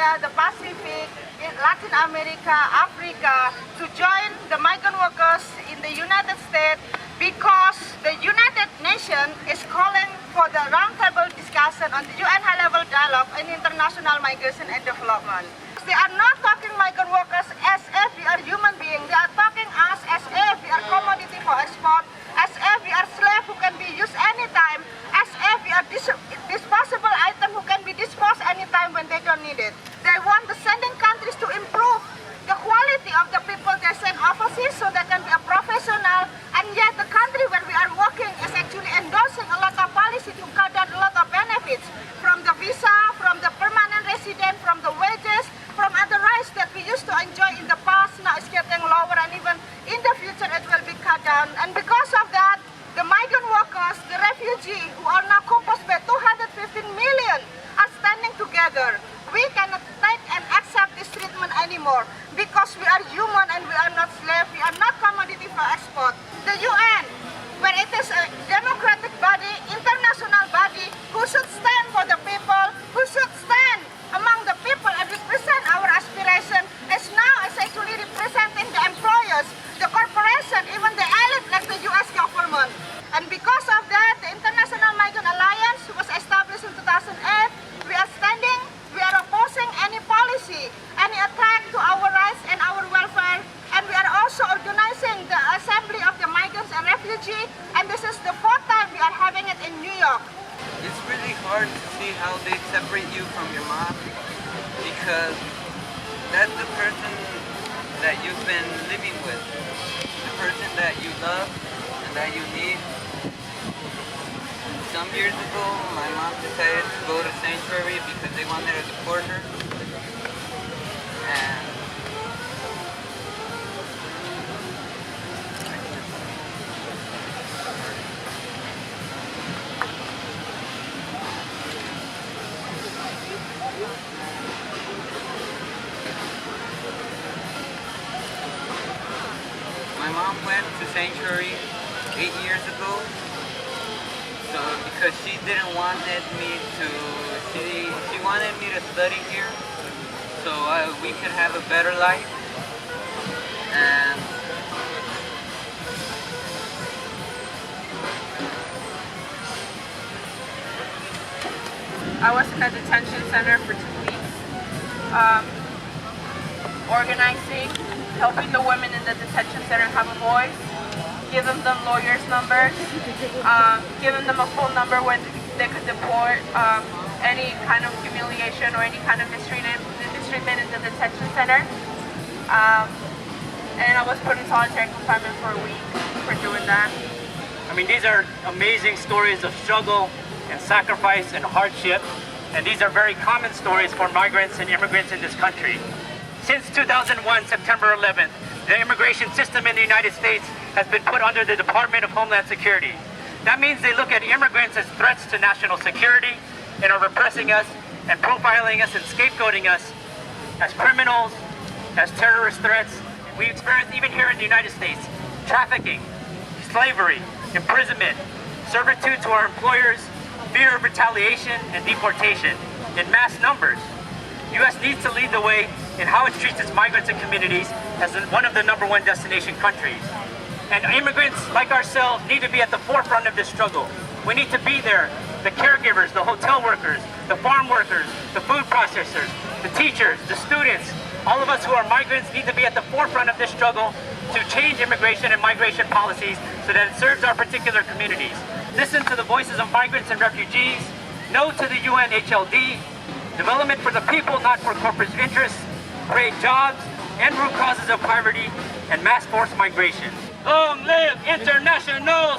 Asia, the Pacific, in Latin America, Africa, to join the migrant workers in the United States because the United Nations is calling for the roundtable discussion on the UN high-level dialogue on international migration and development. They are not talking migrant workers as if we are human beings. They are talking us as if we are commodity for export, as if we are slaves who can be used anytime, as if we are disposable item who can be disposed anytime when they don't need it. They want the sending countries to improve the quality of the people they send overseas so they can be a professional, and yet the country where we are working is actually endorsing a lot of policy to cut down a lot of benefits from the visa, from the permanent resident, from the wages, from other rights that we used to enjoy in the past. Now it's getting lower, and even in the future it will be cut down. And because of that, the migrant workers, the refugees who are now composed by 215 million are standing together. We cannot take and accept this treatment anymore because we are human and we are not slaves. We are not commodity for export. The UN, where it is a democratic body, international body, who should stand for the people, who should stand among the people and represent our aspiration, is now actually representing the employers, the corporation, even the elite like the US government. And because of that, the International Migrant Alliance was established in 2008. We are standing, we are opposing any policy, any attack to our rights and our welfare, and we are also organizing the Assembly of the Migrants and Refugees, and this is the 4th time we are having it in New York. It's really hard to see how they separate you from your mom, because that's the person that you've been living with, the person that you love and that you need. Some years ago, my mom decided to go to Sanctuary because they wanted to deport her. And my mom went to Sanctuary 8 years ago. So because she didn't wanted me to, she wanted me to study here so we could have a better life. And I was in a detention center for 2 weeks, organizing, helping the women in the detention center have a voice, giving them lawyers' numbers, giving them a phone number where they could report any kind of humiliation or any kind of mistreatment in the detention center. And I was put in solitary confinement for a week for doing that. I mean, these are amazing stories of struggle and sacrifice and hardship, and these are very common stories for migrants and immigrants in this country. Since 2001, September 11th, the immigration system in the United States has been put under the Department of Homeland Security. That means they look at immigrants as threats to national security and are repressing us and profiling us and scapegoating us as criminals, as terrorist threats. We experience, even here in the United States, trafficking, slavery, imprisonment, servitude to our employers, fear of retaliation and deportation in mass numbers. U.S. needs to lead the way in how it treats its migrants and communities as one of the #1 destination countries. And immigrants like ourselves need to be at the forefront of this struggle. We need to be there. The caregivers, the hotel workers, the farm workers, the food processors, the teachers, the students, all of us who are migrants need to be at the forefront of this struggle to change immigration and migration policies so that it serves our particular communities. Listen to the voices of migrants and refugees. No to the UNHLD. Development for the people, not for corporate interests. Create jobs and root causes of poverty and mass forced migration. Long live international